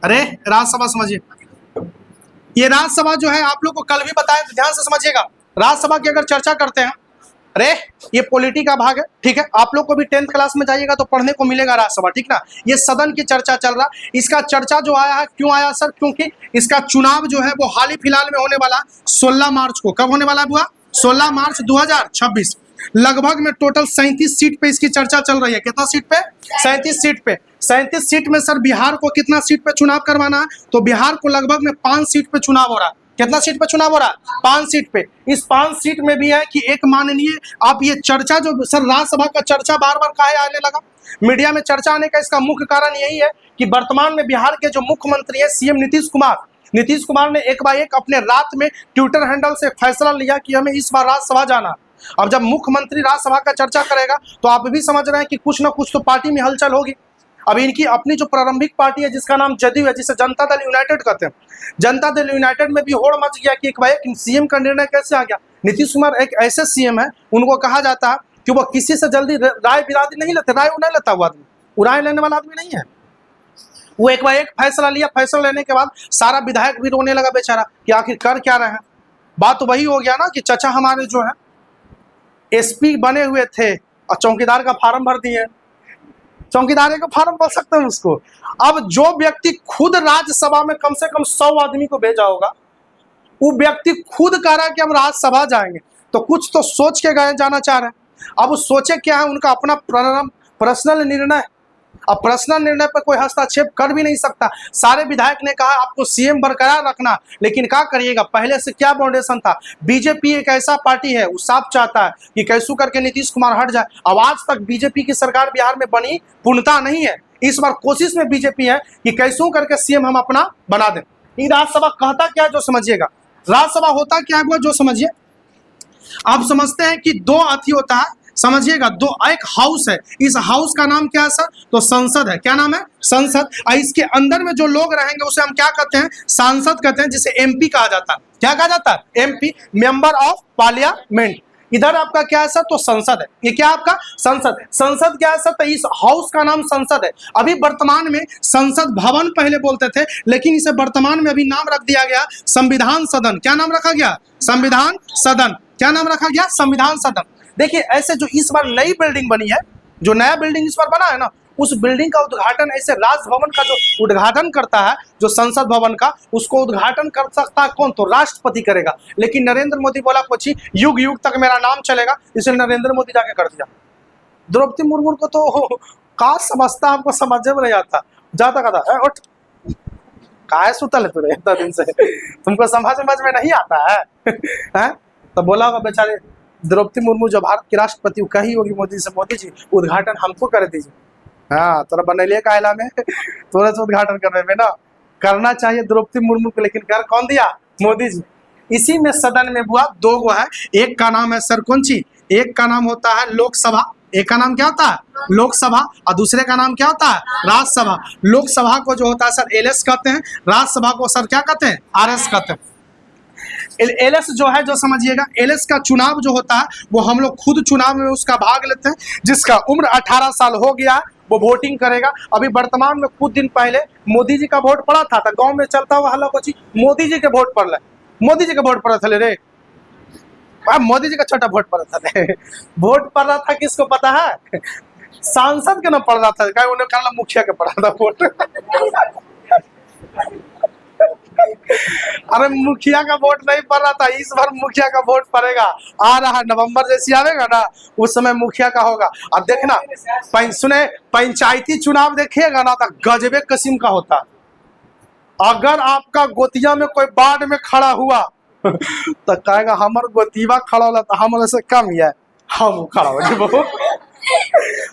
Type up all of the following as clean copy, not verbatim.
अरे राज्यसभा समझिए, ये राज्यसभा जो है आप लोग को कल भी बताया, तो ध्यान से समझिएगा। राज्यसभा की अगर चर्चा करते हैं, अरे ये पॉलिटी का भाग है, ठीक है, आप लोग को भी 10th क्लास में जाइएगा तो पढ़ने को मिलेगा राज्यसभा, ठीक ना। ये सदन की चर्चा चल रहा, इसका चर्चा जो आया है, क्यों आया सर? क्योंकि इसका चुनाव जो है वो हाल ही फिलहाल में होने वाला 16 मार्च को। कब होने वाला है बुआ? 16 मार्च 2026। लगभग में टोटल 37 सीट पे इसकी चर्चा चल रही है। कितना सीट पे? 37 सीट पे। 37 सीट में सर बिहार को कितना सीट पे चुनाव करवाना है? तो बिहार को लगभग में 5 सीट पे चुनाव हो रहा है। कितना सीट पे चुनाव हो रहा है? 5 सीट पे। इस 5 सीट में भी है कि एक माननीय, आप ये चर्चा जो सर राज्यसभा का चर्चा बार बार काहे आने लगा मीडिया में चर्चा आने का? इसका मुख्य कारण यही है कि वर्तमान में बिहार के जो मुख्यमंत्री है सीएम नीतीश कुमार ने एक बार एक अपने रात में ट्विटर हैंडल से फैसला लिया कि हमें इस बार राज्यसभा जाना। अब जब मुख्यमंत्री राज्यसभा का चर्चा करेगा तो आप भी समझ रहे हैं कि कुछ ना कुछ तो पार्टी में हलचल होगी। अब इनकी अपनी जो प्रारंभिक पार्टी है जिसका नाम जदयू है, जिसे जनता दल यूनाइटेड कहते हैं, जनता दल यूनाइटेड में भी होड़ मच गया कि एक भाई सीएम का निर्णय कैसे आ गया। नीतीश कुमार एक ऐसे सीएम है, उनको कहा जाता है कि वो किसी से जल्दी राय बिरादी नहीं लेते, राय नहीं लेता वो आदमी, वो राय लेने वाला आदमी नहीं है। वो एक बार एक फैसला लिया, फैसला लेने के बाद सारा विधायक भी रोने लगा बेचारा कि आखिर कर क्या रहे हैं। बात तो वही हो गया ना कि चचा हमारे जो है एसपी बने हुए थे और चौकीदार का फार्म भर दिए। चौकीदार का फार्म भर सकते हैं उसको। अब जो व्यक्ति खुद राज्यसभा में कम से कम 100 आदमी को भेजा होगा, वो व्यक्ति खुद कह रहा है कि हम राज्यसभा जाएंगे, तो कुछ तो सोच के गए जाना चाह रहे हैं। अब वो सोचे क्या है, उनका अपना पर्सनल निर्णय। अब पर्सनल निर्णय पर कोई हस्तक्षेप कर भी नहीं सकता। सारे विधायक ने कहा आपको सीएम बरकरार रखना, लेकिन क्या करिएगा, पहले से क्या फाउंडेशन था। बीजेपी एक ऐसा पार्टी है, वो साफ चाहता है कि कैसे करके नीतीश कुमार हट जाए। अब आज तक बीजेपी की सरकार बिहार में बनी पूर्णता नहीं है। इस बार कोशिश में बीजेपी है कि कैसे करके सीएम हम अपना बना दें। ये राज्यसभा कहता क्या है जो समझिएगा, राज्यसभा होता क्या है वो जो समझिए। आप समझते हैं कि दो अथी होता है, समझिएगा, दो, एक हाउस है, इस हाउस का नाम क्या है सर? तो संसद है। क्या नाम है? संसद। इसके अंदर में जो लोग रहेंगे उसे हम क्या कहते हैं? सांसद कहते हैं, जिसे एमपी कहा जाता है। क्या कहा जाता है? MP, member of parliament. इधर आपका क्या है सर? तो संसद है। ये क्या आपका? संसद। संसद क्या है सर? तो इस हाउस का नाम संसद है। अभी वर्तमान में संसद भवन पहले बोलते थे, लेकिन इसे वर्तमान में अभी नाम रख दिया गया संविधान सदन। क्या नाम रखा गया? संविधान सदन। क्या नाम रखा गया? संविधान सदन। देखिए ऐसे जो इस बार नई बिल्डिंग बनी है, जो नया बिल्डिंग इस बार बना है ना, उस बिल्डिंग का उद्घाटन ऐसे राजभवन का जो उद्घाटन करता है, जो संसद भवन का, उसको उद्घाटन कर सकता है कौन? तो राष्ट्रपति करेगा। लेकिन नरेंद्र मोदी बोला कुछ युग युग तक मेरा नाम चलेगा, इसलिए नरेंद्र मोदी जाके कर दिया। द्रौपदी मुर्मू को तो का समझता, हमको समझ में नहीं आता। जाता कहता उठ, काहे सुतल है तुरे इतना दिन से, तुमको समझ में नहीं आता है? तो बोला होगा बेचारे द्रौपदी मुर्मू जो भारत की राष्ट्रपति कही होगी मोदी से, मोदी जी उद्घाटन हमको कर दीजिए। हाँ, तोरा बनैलिए कायला में, तोरा से उद्घाटन करने में ना करना चाहिए द्रौपदी मुर्मू को, लेकिन कर कौन दिया? मोदी जी। इसी में सदन में हुआ दो गो है, एक का नाम है सर कौन सी? एक का नाम होता है लोकसभा। एक का नाम क्या होता है? लोकसभा। और दूसरे का नाम क्या होता है? राज्यसभा। लोकसभा को जो होता है सर एलएस कहते हैं, राज्यसभा को सर क्या कहते हैं? आरएस कहते हैं। एलएस जो है, जो समझिएगा, एलएस का चुनाव जो होता है वो हम लोग खुद चुनाव में उसका भाग लेते हैं। जिसका उम्र 18 साल हो गया वो वोटिंग करेगा। अभी वर्तमान में कुछ दिन पहले मोदी जी का वोट पड़ा था, गांव में चलता हुआ हल्ला कुछ मोदी जी के वोट पड़ रहा है, मोदी जी का वोट पड़ा था रे, मोदी जी का छोटा वोट पड़ा था। वोट पड़ रहा था किसको पता है? सांसद के ना पड़ रहा था, क्या उन्हें कहना मुखिया के पड़ा था वोट। अरे मुखिया का वोट नहीं पड़ रहा था, इस बार मुखिया का वोट पड़ेगा। आ रहा नवंबर जैसी आवेगा ना, उस समय मुखिया का होगा। अब देखना, सुने, पंचायती चुनाव देखिएगा ना तो गजबे किस्म का होता। अगर आपका गोतिया में कोई बाढ़ में खड़ा हुआ तो कहेगा हमार गोतीवा खड़ा होला तो हमारे से कम है, हम खड़ा हो गए।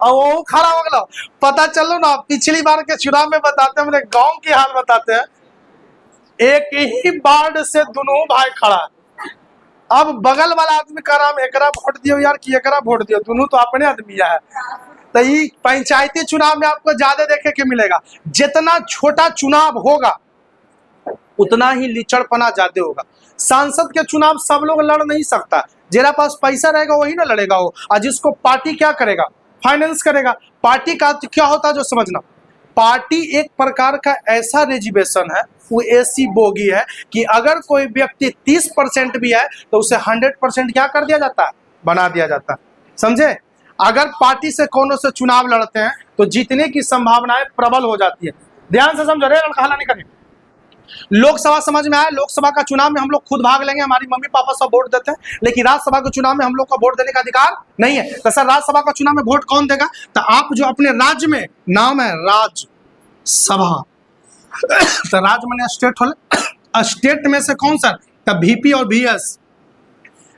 और वो खड़ा हो गया, पता चलो ना, पिछली बार के चुनाव में बताते हैं, मेरे गांव की हाल बताते हैं, एक ही वार्ड से दोनों भाई खड़ा। अब बगल वाला आदमी का नाम एकरा वोट दियो यार कि एकरा वोट दियो, दोनों तो अपने आदमी है। तो ये पंचायती चुनाव में आपको ज्यादा देखे के मिलेगा। जितना छोटा चुनाव होगा उतना ही लिचड़पना ज्यादा होगा। सांसद के चुनाव सब लोग लड़ नहीं सकता, जेरा पास पैसा रहेगा वही ना लड़ेगा वो, और जिसको पार्टी क्या करेगा? फाइनेंस करेगा। पार्टी का क्या होता है जो समझना, पार्टी एक प्रकार का ऐसा रिजर्वेशन है, वो ऐसी बोगी है कि अगर कोई व्यक्ति 30% भी है तो उसे 100% क्या कर दिया जाता है, बना दिया जाता है। समझे? अगर पार्टी से कोनो से चुनाव लड़ते हैं तो जीतने की संभावनाएं प्रबल हो जाती है। ध्यान से समझो रे, लड़का नहीं करें। लोकसभा समझ में आया, लोकसभा का चुनाव में हम लोग खुद भाग लेंगे, हमारी मम्मी पापा सब वोट देते हैं, लेकिन राज्यसभा के चुनाव में हम लोग का वोट देने का अधिकार नहीं है। तो सर राज्यसभा का चुनाव में वोट कौन देगा? तो आप जो अपने राज्य में, नाम है राज्यसभा, तो राज्य मैंने स्टेट हो, स्टेट में से कौन सर? तब VP और VS।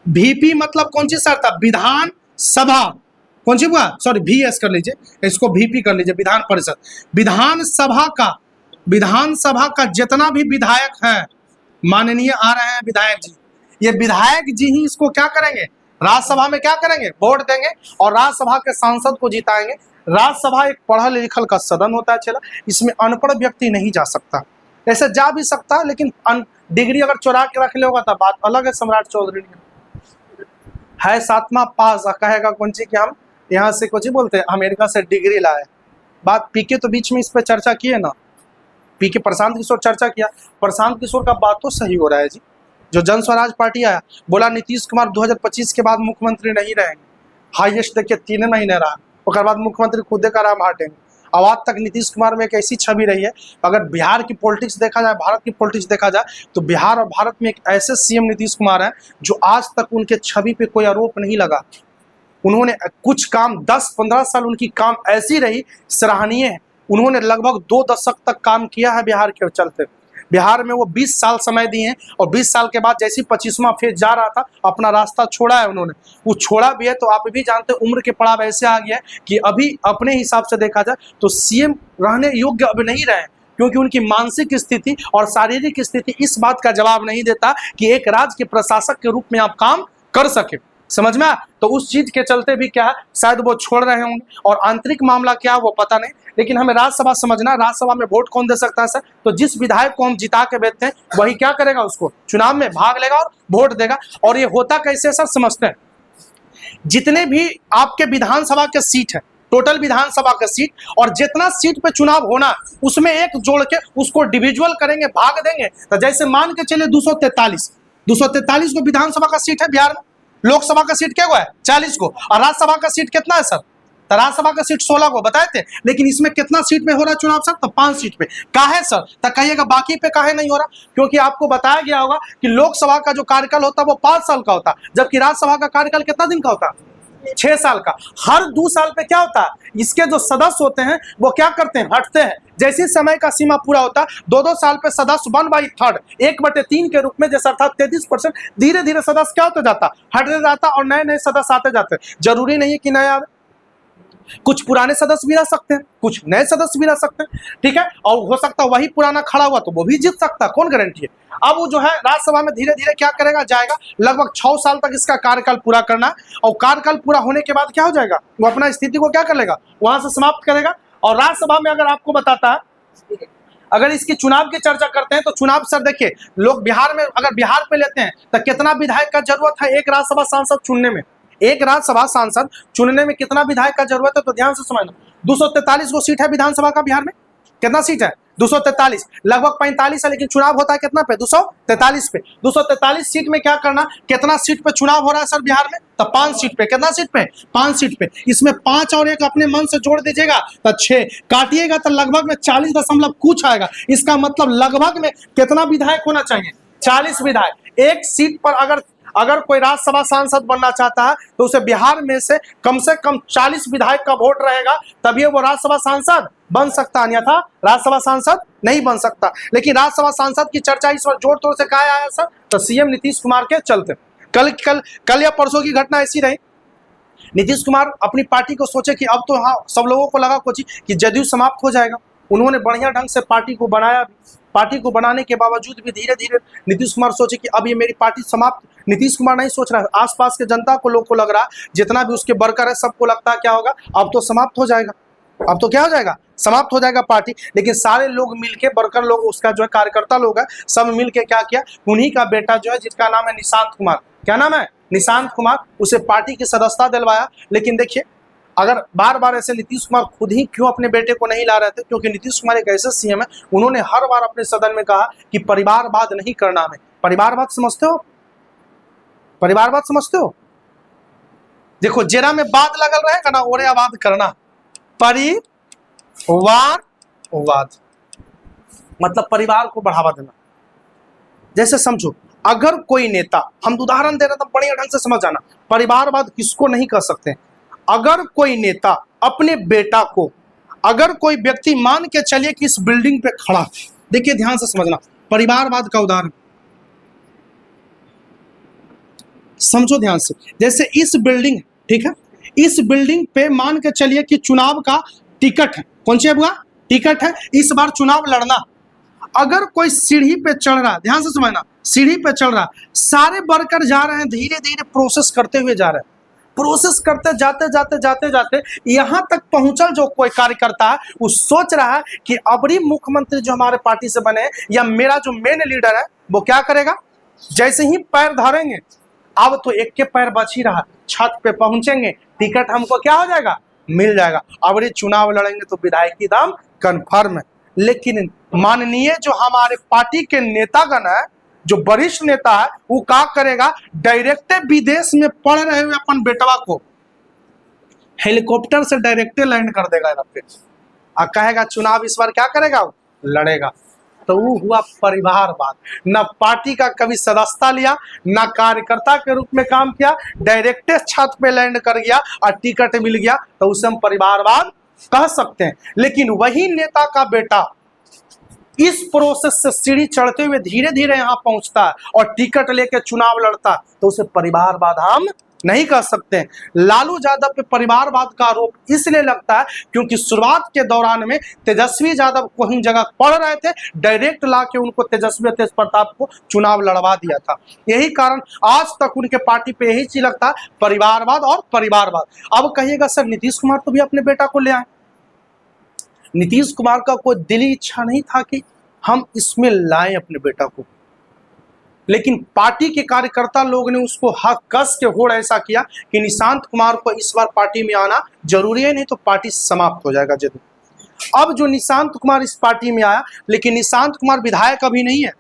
VP मतलब कौन सी सर? तब विधान सभा, कौन सी हुआ, सॉरी VS कर लीजिए, इसको VP कर लीजिए, विधान परिषद। विधानसभा का जितना भी विधायक है, माननीय आ रहे हैं विधायक जी, ये विधायक जी ही इसको क्या करेंगे, राज्यसभा में क्या करेंगे, वोट देंगे और राज्यसभा के सांसद को जिताएंगे। राज्यसभा एक पढ़ा लिखल का सदन होता है, चला, इसमें अनपढ़ व्यक्ति नहीं जा सकता। ऐसे जा भी सकता लेकिन डिग्री अगर चुरा के रख ले होगा तो बात अलग है। सम्राट चौधरी है 7वां पास, कहेगा कौन सी कि हम यहाँ से कुछ बोलते हैं अमेरिका से डिग्री लाए। बात पीके तो बीच में इस पर चर्चा किए ना, पीके प्रशांत किशोर चर्चा किया, प्रशांत किशोर का बात तो सही हो रहा है जी। जो जन स्वराज पार्टी आया, बोला नीतीश कुमार 2025 के बाद मुख्यमंत्री नहीं रहेंगे, हाईएस्ट देखिए 3 महीने रहा, उसके बाद मुख्यमंत्री खुद का राम हटेंगे। अब आज तक नीतीश कुमार में एक ऐसी छवि रही है, अगर बिहार की पॉलिटिक्स देखा जाए, भारत की पॉलिटिक्स देखा जाए, तो बिहार और भारत में एक ऐसे सीएम नीतीश कुमार हैं जो आज तक उनके छवि पे कोई आरोप नहीं लगा। उन्होंने कुछ काम 10-15 साल उनकी काम ऐसी रही सराहनीय है। उन्होंने लगभग 2 दशक तक काम किया है बिहार के चलते। बिहार में वो 20 साल समय दिए हैं और 20 साल के बाद जैसी 25वां फेज जा रहा था, अपना रास्ता छोड़ा है उन्होंने। वो छोड़ा भी है तो आप भी जानते हैं, उम्र के पड़ाव ऐसे आ गया है कि अभी अपने हिसाब से देखा जाए तो सीएम रहने योग्य अब नहीं रहे, क्योंकि उनकी मानसिक स्थिति और शारीरिक स्थिति इस बात का जवाब नहीं देता कि एक राज्य के प्रशासक के रूप में आप काम कर सके। समझ में आया? तो उस चीज के चलते भी क्या है, शायद वो छोड़ रहे होंगे, और आंतरिक मामला क्या है वो पता नहीं। लेकिन हमें राज्यसभा समझना, राज्यसभा में वोट कौन दे सकता है सर? तो जिस विधायक को हम जिता के भेजते हैं वही क्या करेगा, उसको चुनाव में भाग लेगा और वोट देगा। और ये होता कैसे सर, समझते हैं। जितने भी आपके विधानसभा के सीट है, टोटल विधानसभा का सीट, और जितना सीट पे चुनाव होना उसमें एक जोड़ के उसको डिविजुअल करेंगे, भाग देंगे। तो जैसे मान के चले 243 को विधानसभा का सीट है बिहार में, लोकसभा का सीट क्या हुआ है 40 को, और राज्यसभा का सीट कितना है सर? तो राज्यसभा का सीट 16 को बताए थे, लेकिन इसमें कितना सीट पे हो रहा है चुनाव सर? तो 5 सीट पे। काहे सर? तो कहिएगा बाकी पे काहे नहीं हो रहा? क्योंकि आपको बताया गया होगा कि लोकसभा का जो कार्यकाल होता है वो 5 साल का होता, जबकि राज्यसभा का कार्यकाल कितना दिन का होता? 6 साल का। हर 2 साल पे क्या होता है, इसके जो सदस्य होते हैं वो क्या करते हैं, हटते हैं। जैसे समय का सीमा पूरा होता है, 2-2 साल पे सदस्य 1/3 1/3 के रूप में, जैसा अर्थात 33%, धीरे धीरे सदस्य क्या होता जाता, हटते जाता, और नए नए सदस्य आते जाते। जरूरी नहीं है कि नया, कुछ पुराने सदस्य भी रह सकते हैं, कुछ नए सदस्य भी रह सकते हैं, ठीक है। और हो सकता है वही पुराना खड़ा हुआ तो वो भी जीत सकता है, कौन गारंटी है। अब वो जो है राज्यसभा में धीरे धीरे क्या करेगा, जाएगा। लगभग 6 साल तक इसका कार्यकाल पूरा करना, और कार्यकाल पूरा होने के बाद क्या हो जाएगा, वो अपना स्थिति को क्या कर लेगा, वहां से समाप्त करेगा। और राज्यसभा में अगर आपको बताता है, अगर इसकी चुनाव की चर्चा करते हैं तो चुनाव सर देखिए, लोग बिहार में अगर बिहार पे लेते हैं तो कितना विधायक का जरूरत है एक राज्यसभा सांसद चुनने में, एक राज्यसभा सांसद चुनने में कितना विधायक का जरूरत है? तो ध्यान से समझना, 243 को सीट है विधानसभा का बिहार में। कितना सीट है? 243, लगभग 45 है, लेकिन चुनाव होता है कितना पे, 243 पे। 243 सीट में क्या करना, कितना सीट पे चुनाव हो रहा है सर बिहार में? तो 5 सीट पे। कितना सीट पे? 5 सीट पे। इसमें 5 और 1 अपने मन से जोड़ दीजिएगा तो 6 काटिएगा तो लगभग में 40 दशमलव कुछ आएगा। इसका मतलब लगभग में कितना विधायक होना चाहिए? 40 विधायक। एक सीट पर अगर कोई राज्यसभा सांसद बनना चाहता है तो उसे बिहार में से कम 40 विधायक का वोट रहेगा, तभी वो राज्यसभा सांसद बन सकता, अन्यथा राज्यसभा सांसद नहीं बन सकता। लेकिन राज्यसभा सांसद की चर्चा इस बार जोर तोड़ से कहा आया सर, तो सीएम नीतीश कुमार के चलते। कल या परसों की घटना ऐसी रही, नीतीश कुमार अपनी पार्टी को सोचे कि अब तो हाँ, सब लोगों को लगा कुछ कि जदयू समाप्त हो जाएगा। उन्होंने बढ़िया ढंग से पार्टी को बनाया। पार्टी को बनाने के बावजूद भी धीरे धीरे नीतीश कुमार सोचे कि अब ये मेरी पार्टी समाप्त। नीतीश कुमार नहीं सोच रहा है, आसपास के जनता को, लोग को लग रहा, जितना भी उसके वर्कर है सबको लगता है क्या होगा, अब तो समाप्त हो जाएगा, अब तो क्या हो जाएगा, समाप्त हो जाएगा पार्टी। लेकिन सारे लोग मिलके, वर्कर लोग, उसका जो है कार्यकर्ता लोग है, सब मिलके क्या किया, उन्हीं का बेटा जो है जिसका नाम है निशांत कुमार, क्या नाम है, निशांत कुमार, उसे पार्टी की सदस्यता दिलवाया। लेकिन देखिए अगर बार बार ऐसे नीतीश कुमार खुद ही क्यों अपने बेटे को नहीं ला रहे थे, क्योंकि नीतीश कुमार एक ऐसे सीएम है, उन्होंने हर बार अपने सदन में कहा कि परिवारवाद नहीं करना हमें। परिवारवाद समझते हो? परिवारवाद समझते हो? देखो जेरा में बाद लगल रहेगा ना, ओरेवाद करना। परिवारवाद मतलब परिवार को बढ़ावा देना। जैसे समझो, अगर कोई नेता, हम उदाहरण दे रहे हैं, बढ़िया ढंग से समझ जाना, परिवारवाद किसको नहीं कर सकते। अगर कोई नेता अपने बेटा को, अगर कोई व्यक्ति मान के चलिए कि इस बिल्डिंग पे खड़ा, देखिए ध्यान से समझना, परिवारवाद का उदाहरण समझो ध्यान से। जैसे इस बिल्डिंग, ठीक है, इस बिल्डिंग पे मान के चलिए कि चुनाव का टिकट है, कौन सी हुआ टिकट है, इस बार चुनाव लड़ना। अगर कोई सीढ़ी पे चढ़ रहा है, ध्यान से समझना, सीढ़ी पे चढ़ रहा है, सारे वर्कर जा रहे हैं, धीरे धीरे प्रोसेस करते हुए जा रहे हैं, प्रोसेस करते जाते जाते जाते जाते यहां तक पहुंचल जो कोई कार्यकर्ता है, वो सोच रहा है कि अबरी मुख्यमंत्री जो हमारे पार्टी से बने या मेरा जो मेन लीडर है वो क्या करेगा। जैसे ही पैर धरेंगे, अब तो एक के पैर बच ही रहा, छत पे पहुंचेंगे, टिकट हमको क्या हो जाएगा, मिल जाएगा, अबरी चुनाव लड़ेंगे तो विधायकी दाम कन्फर्म है। लेकिन माननीय जो हमारे पार्टी के नेतागण है, जो वरिष्ठ नेता है, वो क्या करेगा, डायरेक्ट विदेश में पढ़ रहे हुए अपन बेटवा को हेलीकॉप्टर से डायरेक्ट लैंड कर देगा यहाँ पे, और कहेगा चुनाव इस बार क्या करेगा, वो लड़ेगा। तो वो हुआ परिवारवाद। न पार्टी का कभी सदस्यता लिया, न कार्यकर्ता के रूप में काम किया, डायरेक्ट छत पे लैंड कर गया और टिकट मिल गया, तो उसे हम परिवारवाद कह सकते हैं। लेकिन वही नेता का बेटा इस प्रोसेस से सीढ़ी चढ़ते हुए धीरे धीरे यहां पहुंचता है और टिकट लेके चुनाव लड़ता है, तो उसे परिवारवाद हम नहीं कह सकते। लालू यादव पे परिवारवाद का आरोप इसलिए लगता है क्योंकि शुरुआत के दौरान में तेजस्वी यादव कहीं जगह पढ़ रहे थे, डायरेक्ट लाके उनको तेजस्वी तेज प्रताप को चुनाव लड़वा दिया था। यही कारण आज तक उनके पार्टी पे यही चीज लगता है, परिवारवाद और परिवारवाद। अब कहिएगा सर नीतीश कुमार तो भी अपने बेटा को ले आए। नीतीश कुमार का कोई दिली इच्छा नहीं था कि हम इसमें लाएं अपने बेटा को, लेकिन पार्टी के कार्यकर्ता लोग ने उसको हक कस के होड़ ऐसा किया कि निशांत कुमार को इस बार पार्टी में आना जरूरी है, नहीं तो पार्टी समाप्त हो जाएगा जरूर। अब जो निशांत कुमार इस पार्टी में आया, लेकिन निशांत कुमार विधायक अभी नहीं है।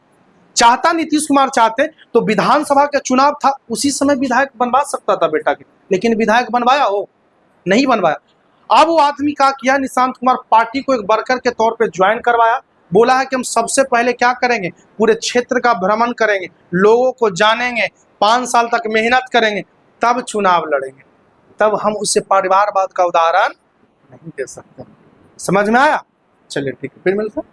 चाहता नीतीश कुमार चाहते तो विधानसभा का चुनाव था, उसी समय विधायक बनवा सकता था बेटा के, लेकिन विधायक बनवाया हो नहीं बनवाया। अब वो आदमी क्या किया, निशांत कुमार पार्टी को एक वर्कर के तौर पे ज्वाइन करवाया, बोला है कि हम सबसे पहले क्या करेंगे, पूरे क्षेत्र का भ्रमण करेंगे, लोगों को जानेंगे, 5 साल तक मेहनत करेंगे, तब चुनाव लड़ेंगे। तब हम उसे परिवारवाद का उदाहरण नहीं दे सकते। समझ में आया? चलिए ठीक है, फिर मिलते हैं।